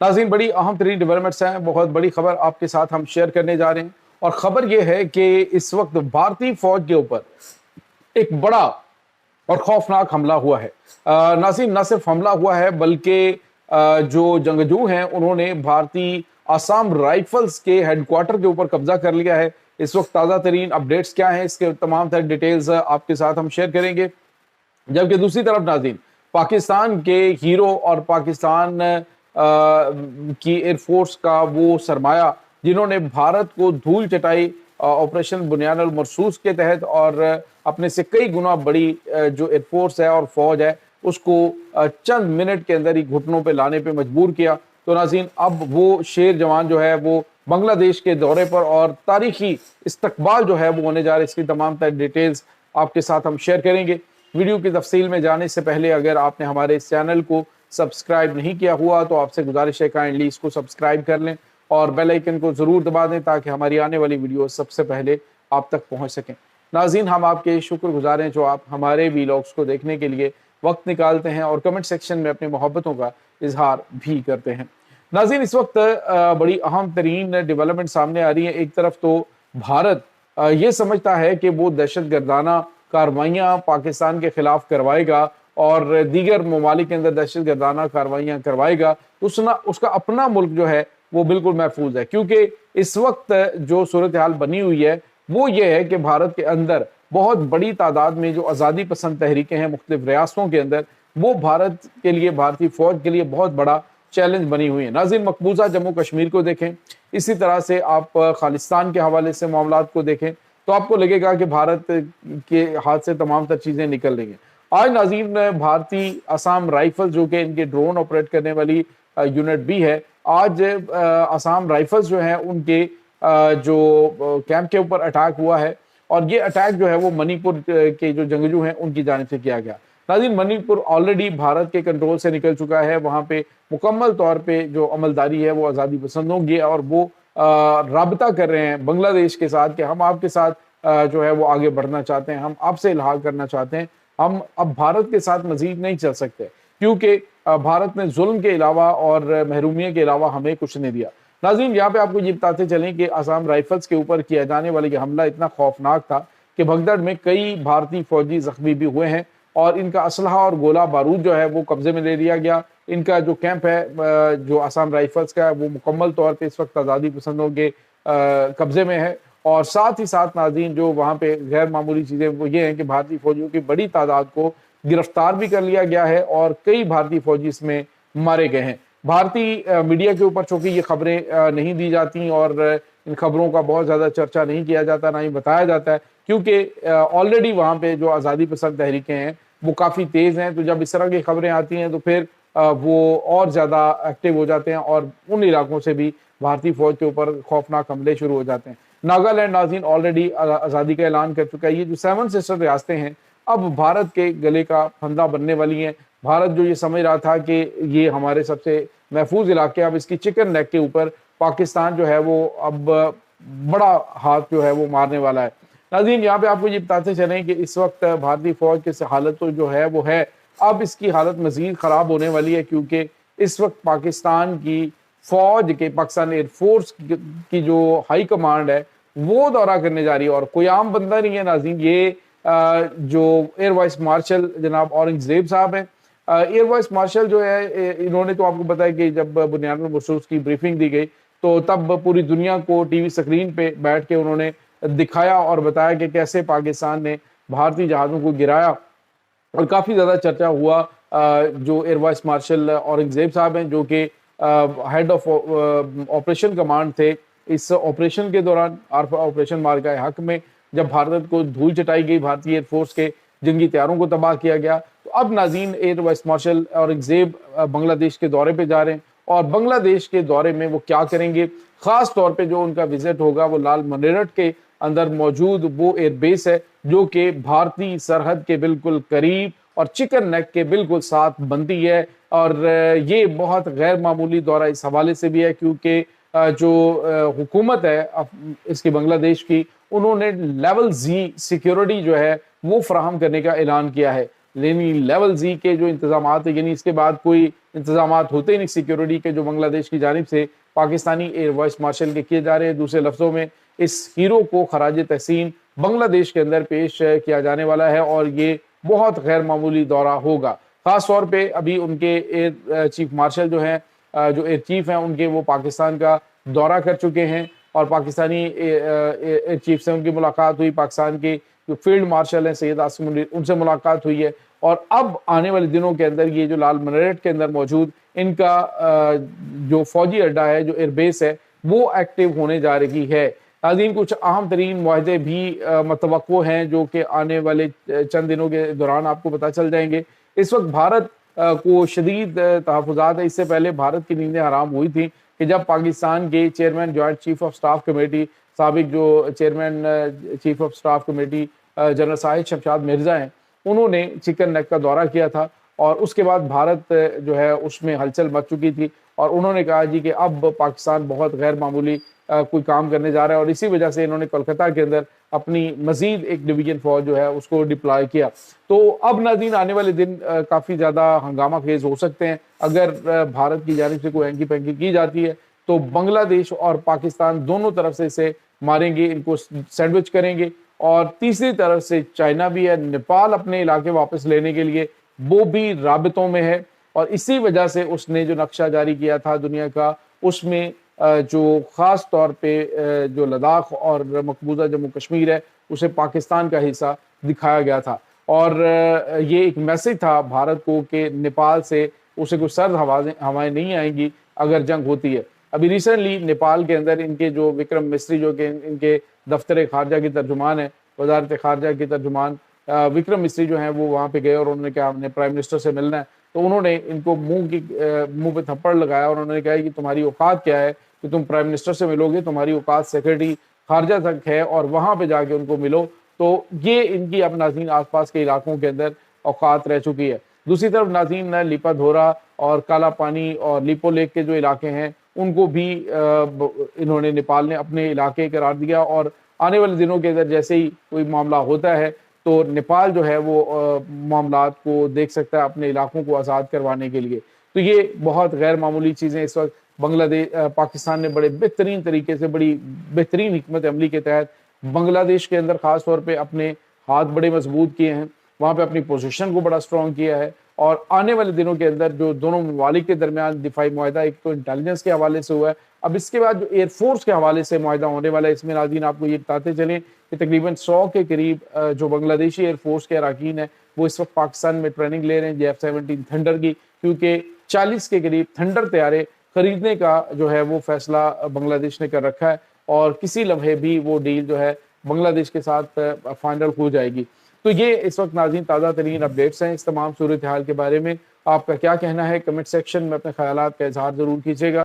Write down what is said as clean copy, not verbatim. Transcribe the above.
नाज़रीन, बड़ी अहम तरीन डेवलपमेंट्स हैं, बहुत बड़ी खबर आपके साथ हम शेयर करने जा रहे हैं। और खबर यह है कि इस वक्त भारतीय फौज के ऊपर एक बड़ा और खौफनाक हमला हुआ है। नाज़रीन, न सिर्फ हमला हुआ है बल्कि जो जंगजू हैं उन्होंने भारतीय आसाम राइफल्स के हेडक्वार्टर के ऊपर कब्जा कर लिया है। इस वक्त ताज़ा तरीन अपडेट्स क्या हैं, इसके तमाम तरह डिटेल्स आपके साथ हम शेयर करेंगे। जबकि दूसरी तरफ नाज़रीन, पाकिस्तान के हीरो और पाकिस्तान की एयरफोर्स का वो सरमाया जिन्होंने भारत को धूल चटाई ऑपरेशन बुनियान अल मरसूस के तहत और अपने से कई गुना बड़ी जो एयरफोर्स है और फौज है उसको चंद मिनट के अंदर ही घुटनों पे लाने पे मजबूर किया। तो नाज़रीन, अब वो शेर जवान जो है वो बांग्लादेश के दौरे पर और तारीखी इस्तकबाल जो है वो होने जा रहा है। इसकी तमाम तरह डिटेल्स आपके साथ हम शेयर करेंगे। वीडियो की तफसील में जाने से पहले अगर आपने हमारे इस चैनल को सब्सक्राइब नहीं किया हुआ तो आपसे गुजारिश है काइंडली इसको सब्सक्राइब कर लें और बेल आइकन को ज़रूर दबा दें ताकि हमारी आने वाली वीडियो सबसे पहले आप तक पहुंच सकें। नाज़रीन, हम आपके शुक्रगुजार हैं जो आप हमारे वीलॉग्स को देखने के लिए वक्त निकालते हैं और कमेंट सेक्शन में अपनी मोहब्बतों का इजहार भी करते हैं। नाज़रीन, इस वक्त बड़ी अहम तरीन डेवलपमेंट सामने आ रही है। एक तरफ तो भारत ये समझता है कि वो दहशतगर्दाना कार्रवाइयाँ पाकिस्तान के खिलाफ करवाएगा और दीगर ममालिक के अंदर दहशतगर्दाना कार्रवाइयाँ करवाएगा, उसका अपना मुल्क जो है वो बिल्कुल महफूज है। क्योंकि इस वक्त जो सूरत हाल बनी हुई है वो ये है कि भारत के अंदर बहुत बड़ी तादाद में जो आज़ादी पसंद तहरीकें हैं मुख्तलिफ रियासतों के अंदर, वो भारत के लिए, भारतीय फौज के लिए बहुत बड़ा चैलेंज बनी हुई है। नाज़रीन, मकबूजा जम्मू कश्मीर को देखें, इसी तरह से आप खालिस्तान के हवाले से मामलात को देखें तो आपको लगेगा कि भारत के हाथ से तमाम तर चीज़ें निकल रही हैं। आज नाज़रीन, भारतीय आसाम राइफल्स जो कि इनके ड्रोन ऑपरेट करने वाली यूनिट भी है, आज आसाम राइफल्स जो हैं उनके जो कैंप के ऊपर अटैक हुआ है और ये अटैक जो है वो मणिपुर के जो जंगजू हैं उनकी जानिब से किया गया। नाज़रीन, मणिपुर ऑलरेडी भारत के कंट्रोल से निकल चुका है। वहाँ पे मुकम्मल तौर पे जो अमलदारी है वो आज़ादी पसंदों की और वो राबता कर रहे हैं बांग्लादेश के साथ कि हम आपके साथ जो है वो आगे बढ़ना चाहते हैं, हम आपसे इल्हाक करना चाहते हैं, हम अब भारत के साथ मजीद नहीं चल सकते क्योंकि भारत ने जुल्म के अलावा और महरूमियत के अलावा हमें कुछ नहीं दिया। नाज़रीन, यहाँ पे आपको ये बताते चलें कि आसाम राइफल्स के ऊपर किया जाने वाला ये हमला इतना खौफनाक था कि भगदड़ में कई भारतीय फौजी जख्मी भी हुए हैं और इनका असलहा और गोला बारूद जो है वो कब्जे में ले लिया गया। इनका जो कैंप है जो आसाम राइफल्स का है वो मुकम्मल तौर पे इस वक्त आज़ादी पसंदों के कब्जे में है। और साथ ही साथ नाज़रीन, जो वहाँ पे गैर मामूली चीज़ें वो ये हैं कि भारतीय फौजियों की बड़ी तादाद को गिरफ्तार भी कर लिया गया है और कई भारतीय फौजी इसमें मारे गए हैं। भारतीय मीडिया के ऊपर चूँकि ये खबरें नहीं दी जाती और इन खबरों का बहुत ज़्यादा चर्चा नहीं किया जाता, ना ही बताया जाता है, क्योंकि ऑलरेडी वहाँ पे जो आज़ादी पसंद तहरीकें हैं वो काफ़ी तेज़ हैं। तो जब इस तरह की खबरें आती हैं तो फिर वो और ज़्यादा एक्टिव हो जाते हैं और उन इलाकों से भी भारतीय फौज के ऊपर खौफनाक हमले शुरू हो जाते हैं। नागालैंड नाज़रीन ऑलरेडी आज़ादी का ऐलान कर चुका है। ये जो 7 सिस्टर रियासतें हैं अब भारत के गले का फंदा बनने वाली हैं। भारत जो ये समझ रहा था कि ये हमारे सबसे महफूज इलाके, अब इसकी चिकन नेक के ऊपर पाकिस्तान जो है वो अब बड़ा हाथ जो है वो मारने वाला है। नाज़रीन, यहाँ पे आपको ये बताते चलें कि इस वक्त भारतीय फौज की हालत तो जो है वो है, अब इसकी हालत मज़ीद ख़राब होने वाली है क्योंकि इस वक्त पाकिस्तान की फौज के, पाकिस्तान एयरफोर्स की जो हाई कमांड है वो दौरा करने जा रही है और कोई आम बंदा नहीं है। नाज़रीन, ये जो एयर वाइस मार्शल जनाब औरंगजेब साहब हैं, एयर वाइस मार्शल जो है इन्होंने तो आपको पता है कि जब बुनियान अल मरसूस की ब्रीफिंग दी गई तो तब पूरी दुनिया को टीवी स्क्रीन पे बैठ के उन्होंने दिखाया और बताया कि कैसे पाकिस्तान ने भारतीय जहाज़ों को गिराया और काफ़ी ज़्यादा चर्चा हुआ। जो एयर वाइस मार्शल औरंगजेब साहब हैं जो कि हेड ऑफ ऑपरेशन कमांड थे, इस ऑपरेशन के दौरान ऑपरेशन मार्का हक में जब भारत को धूल चटाई गई, भारतीय एयरफोर्स के जंगी तैयारों को तबाह किया गया, तो अब नाज़रीन air vice marshal Aurangzeb Bangladesh के दौरे पे जा रहे हैं और बांग्लादेश के दौरे में वो क्या करेंगे, ख़ास तौर पे जो उनका विजिट होगा वो लाल मनेरट के अंदर मौजूद वो एयरबेस है जो कि भारतीय सरहद के बिल्कुल करीब और चिकन नेक के बिल्कुल साथ बनती है। और ये बहुत गैर मामूली दौरा इस हवाले से भी है क्योंकि जो हुकूमत है इसकी बांग्लादेश की, उन्होंने लेवल जी सिक्योरिटी जो है वो फराहम करने का ऐलान किया है। यानी लेवल जी के जो इंतजामात है, यानी इसके बाद कोई इंतजामात होते ही नहीं सिक्योरिटी के, जो बांग्लादेश की जानिब से पाकिस्तानी एयर वाइस मार्शल के किए जा रहे हैं। दूसरे लफ्जों में इस हीरो को खराज तहसीन बांग्लादेश के अंदर पेश किया जाने वाला है और ये बहुत गैर मामूली दौरा होगा। खास तौर पे अभी उनके एयर चीफ मार्शल जो हैं, जो एयर चीफ हैं उनके, वो पाकिस्तान का दौरा कर चुके हैं और पाकिस्तानी एयर चीफ से उनकी मुलाकात हुई। पाकिस्तान के जो फील्ड मार्शल हैं सैयद आसिम मुनीर, उनसे मुलाकात हुई है और अब आने वाले दिनों के अंदर ये जो लाल मिनारेट के अंदर मौजूद इनका जो फौजी अड्डा है, जो एयरबेस है, वो एक्टिव होने जा रही है। नाज़रीन, कुछ अहम तरीन मुआहदे भी मतवक्को हैं जो कि आने वाले चंद दिनों के दौरान आपको पता चल जाएंगे। इस वक्त भारत को शदीद तहफ़्फ़ुज़ात है। इससे पहले भारत की नींदें हराम हुई थी कि जब पाकिस्तान के chairman joint chief of staff committee, साबिक जो chairman chief of staff committee general Shahid Shamshad Mirza हैं, उन्होंने चिकन नेक का दौरा किया था और उसके बाद भारत जो है उसमें हलचल मच चुकी थी और उन्होंने कहा जी कि अब पाकिस्तान बहुत गैर मामूली कोई काम करने जा रहा है और इसी वजह से इन्होंने कोलकाता के अंदर अपनी मजीद एक डिवीजन फौज जो है उसको डिप्लॉय किया। तो अब नाज़रीन आने वाले दिन काफ़ी ज़्यादा हंगामा खेज हो सकते हैं। अगर भारत की जानिब से कोई हैंकी पैंकी की जाती है तो बांग्लादेश और पाकिस्तान दोनों तरफ से इसे मारेंगे, इनको सैंडविच करेंगे। और तीसरी तरफ से चाइना भी है, नेपाल अपने इलाके वापस लेने के लिए वो भी राबितों में है और इसी वजह से उसने जो नक्शा जारी किया था दुनिया का, उसमें जो ख़ास तौर पे जो लद्दाख और मकबूजा जम्मू कश्मीर है उसे पाकिस्तान का हिस्सा दिखाया गया था और ये एक मैसेज था भारत को कि नेपाल से उसे कुछ सर्द हवाएं नहीं आएंगी अगर जंग होती है। अभी रिसेंटली नेपाल के अंदर इनके जो विक्रम मिस्री, जो कि इनके दफ्तर खारजा की तर्जुमान है, वजारत खारजा की तर्जुमान विक्रम मिस्री जो हैं, वो वहाँ पे गए और उन्होंने कहा हमने प्राइम मिनिस्टर से मिलना है। तो उन्होंने इनको मुंह पे थप्पड़ लगाया और उन्होंने कहा कि तुम्हारी औकात क्या है कि तुम प्राइम मिनिस्टर से मिलोगे, तुम्हारी औकात सेक्रेटरी खारजा तक है और वहाँ पे जाके उनको मिलो। तो ये इनकी अब नाज़रीन आसपास के इलाकों के अंदर औकात रह चुकी है। दूसरी तरफ नाज़रीन लिपा धोरा और काला पानी और लिपो लेक के जो इलाके हैं उनको भी इन्होंने, नेपाल ने अपने इलाके करार दिया और आने वाले दिनों के अंदर जैसे ही कोई मामला होता है तो नेपाल जो है वो मामलात को देख सकता है अपने इलाकों को आज़ाद करवाने के लिए। तो ये बहुत गैर मामूली चीज़ें इस वक्त पाकिस्तान ने बड़े बेहतरीन तरीके से, बड़ी बेहतरीन हिकमत अमली के तहत बांग्लादेश के अंदर ख़ास तौर पे अपने हाथ बड़े मजबूत किए हैं, वहाँ पे अपनी पोजीशन को बड़ा स्ट्रॉन्ग किया है और आने वाले दिनों के अंदर जो दोनों ममालिक के दरमियान दिफाई मुआहदा एक तो इंटेलिजेंस के हवाले से हुआ है, अब इसके बाद जो एयरफोर्स के हवाले से मुआहदा होने वाला है, इसमें नाज़रीन आपको ये बताते चलें कि तकरीबन 100 के करीब जो बांग्लादेशी एयरफोर्स के अरकान हैं वो इस वक्त पाकिस्तान में ट्रेनिंग ले रहे हैं JF-17 थंडर की, क्योंकि 40 के करीब थंडर तैयारे खरीदने का जो है वो फैसला बांग्लादेश ने कर रखा है और किसी लम्हे भी वो डील जो है बांग्लादेश के साथ फाइनल हो जाएगी। तो ये इस वक्त नाज़रीन ताज़ा तरीन अपडेट्स हैं इस तमाम सूरत हाल के बारे में। आपका क्या कहना है कमेंट सेक्शन में अपने ख्यालात का इजहार ज़रूर कीजिएगा।